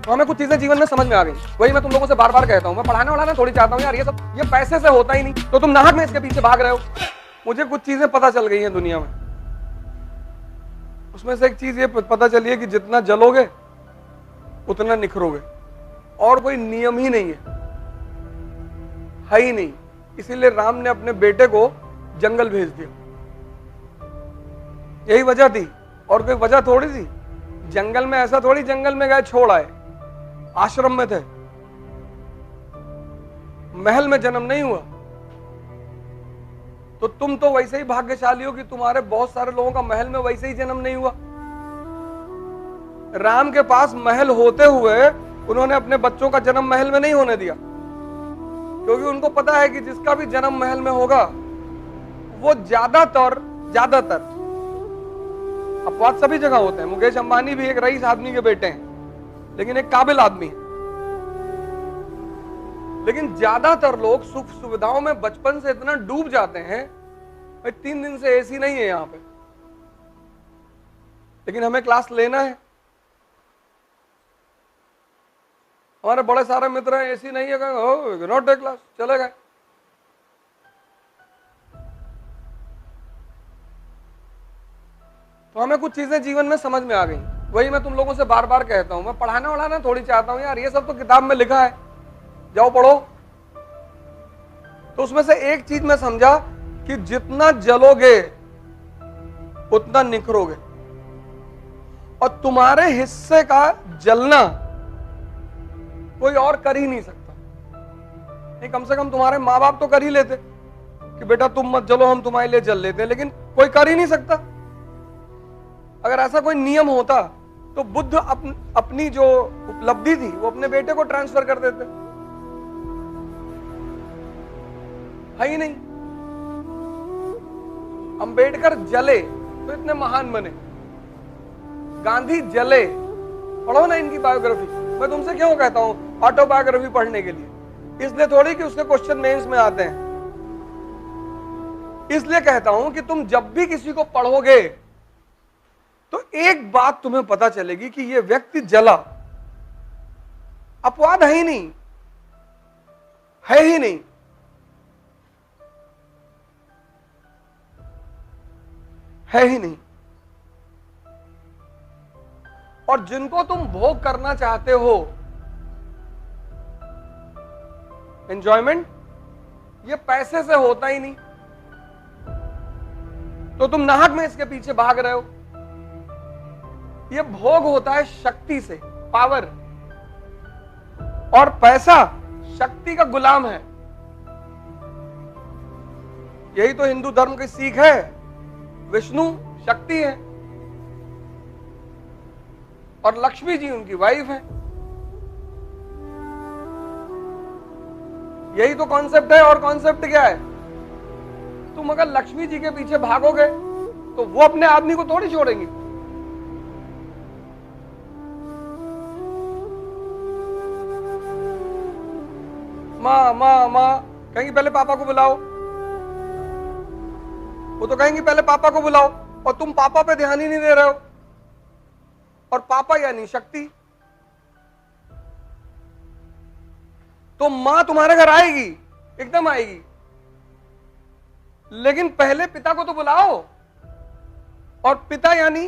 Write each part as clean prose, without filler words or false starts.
तो हमें कुछ चीजें जीवन में समझ में आ गई। वही मैं तुम लोगों से बार बार कहता हूँ, मैं पढ़ाने वढ़ाना थोड़ी चाहता हूँ यार, ये पैसे से होता ही नहीं, तो तुम नाहक में इसके पीछे भाग रहे हो। मुझे कुछ चीजें पता चल गई हैं दुनिया में, उसमें से एक चीज ये पता चली है कि जितना जलोगे उतना निखरोगे, और कोई नियम ही नहीं है ही नहीं। इसीलिए राम ने अपने बेटे को जंगल भेज दिया, यही वजह थी, और कोई वजह थोड़ी थी। जंगल में ऐसा थोड़ी जंगल में गए छोड़ आए, आश्रम में थे, महल में जन्म नहीं हुआ। तो तुम तो वैसे ही भाग्यशाली हो कि तुम्हारे बहुत सारे लोगों का महल में वैसे ही जन्म नहीं हुआ। राम के पास महल होते हुए उन्होंने अपने बच्चों का जन्म महल में नहीं होने दिया, क्योंकि उनको पता है कि जिसका भी जन्म महल में होगा वो ज्यादातर अपवाद सभी जगह होते हैं। मुकेश अंबानी भी एक रईस आदमी के बेटे हैं, लेकिन एक काबिल आदमी है। लेकिन ज्यादातर लोग सुख सुविधाओं में बचपन से इतना डूब जाते हैं, भाई 3 दिन से एसी नहीं है यहां पे, लेकिन हमें क्लास लेना है। हमारे बड़े सारे मित्र हैं, एसी नहीं है, नॉट टेक क्लास, चले गए। तो हमें कुछ चीजें जीवन में समझ में आ गई। वही मैं तुम लोगों से बार बार कहता हूं, मैं पढ़ाने वढ़ाना थोड़ी चाहता हूं यार, ये सब तो किताब में लिखा है, जाओ पढ़ो। तो उसमें से एक चीज मैं समझा कि जितना जलोगे उतना निखरोगे, और तुम्हारे हिस्से का जलना कोई और कर ही नहीं सकता। नहीं, कम से कम तुम्हारे माँ बाप तो कर ही लेते कि बेटा तुम मत जलो, हम तुम्हारे लिए जल लेते, लेकिन कोई कर ही नहीं सकता। अगर ऐसा कोई नियम होता तो बुद्ध अपनी जो उपलब्धि थी वो अपने बेटे को ट्रांसफर कर देते, है ही नहीं। अंबेडकर जले तो इतने महान बने, गांधी जले, पढ़ो ना इनकी बायोग्राफी। मैं तुमसे क्यों कहता हूं ऑटोबायोग्राफी पढ़ने के लिए? इसलिए थोड़ी कि उसके क्वेश्चन मेंस में आते हैं, इसलिए कहता हूं कि तुम जब भी किसी को पढ़ोगे तो एक बात तुम्हें पता चलेगी कि यह व्यक्ति जला, अपवाद है ही नहीं, है ही नहीं। है ही नहीं। और जिनको तुम भोग करना चाहते हो, एंजॉयमेंट, ये पैसे से होता ही नहीं, तो तुम नाहक में इसके पीछे भाग रहे हो। ये भोग होता है शक्ति से, पावर, और पैसा शक्ति का गुलाम है। यही तो हिंदू धर्म की सीख है। विष्णु शक्ति है और लक्ष्मी जी उनकी वाइफ है। यही तो कॉन्सेप्ट है। और कॉन्सेप्ट क्या है? तुम अगर लक्ष्मी जी के पीछे भागोगे तो वो अपने आदमी को थोड़ी छोड़ेंगी। माँ माँ माँ कहेंगी पहले पापा को बुलाओ, वो तो कहेंगी पहले पापा को बुलाओ, और तुम पापा पे ध्यान ही नहीं दे रहे हो। और पापा यानी शक्ति। तो मां तुम्हारे घर आएगी, एकदम आएगी, लेकिन पहले पिता को तो बुलाओ, और पिता यानी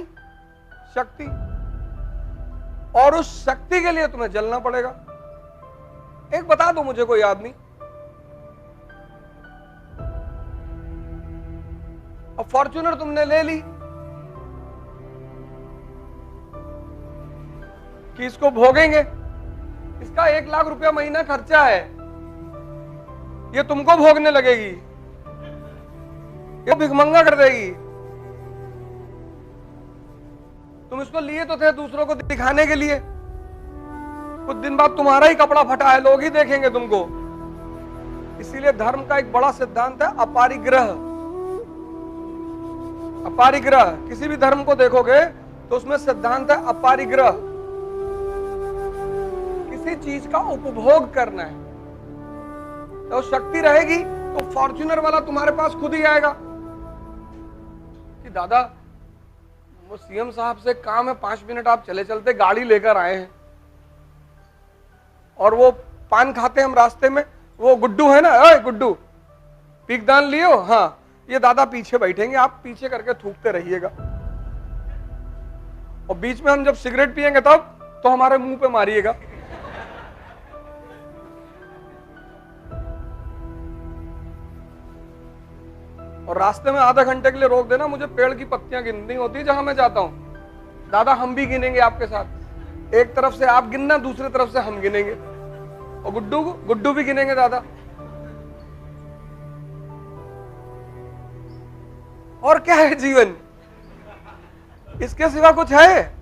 शक्ति, और उस शक्ति के लिए तुम्हें जलना पड़ेगा। एक बता दो मुझे कोई आदमी, और फॉर्च्यूनर तुमने ले ली कि इसको भोगेंगे, इसका 1 लाख रुपया महीना खर्चा है, ये तुमको भोगने लगेगी, ये भिखमंगा कर देगी। तुम इसको लिए तो थे दूसरों को दिखाने के लिए, कुछ दिन बाद तुम्हारा ही कपड़ा फटा है, लोग ही देखेंगे तुमको। इसीलिए धर्म का एक बड़ा सिद्धांत है अपरिग्रह। अपरिग्रह, किसी भी धर्म को देखोगे तो उसमें सिद्धांत है अपरिग्रह। किसी चीज का उपभोग करना है, तो शक्ति रहेगी तो फॉर्च्यूनर वाला तुम्हारे पास खुद ही आएगा कि दादा वो सीएम साहब से काम है, 5 मिनट आप चले चलते गाड़ी लेकर आए हैं, और वो पान खाते हैं हम रास्ते में, वो गुड्डू है ना, अरे गुड्डू पीकदान लियो, हाँ ये दादा पीछे बैठेंगे, आप पीछे करके थूकते रहिएगा। और बीच में हम जब सिगरेट पिएंगे तब तो हमारे मुंह पे मारिएगा। और रास्ते में आधा घंटे के लिए रोक देना, मुझे पेड़ की पत्तियां गिननी होती है जहां मैं जाता हूं। दादा हम भी गिनेंगे आपके साथ, एक तरफ से आप गिनना, दूसरी तरफ से हम गिनेंगे, और गुड्डू भी गिनेंगे दादा। और क्या है जीवन, इसके सिवा कुछ है?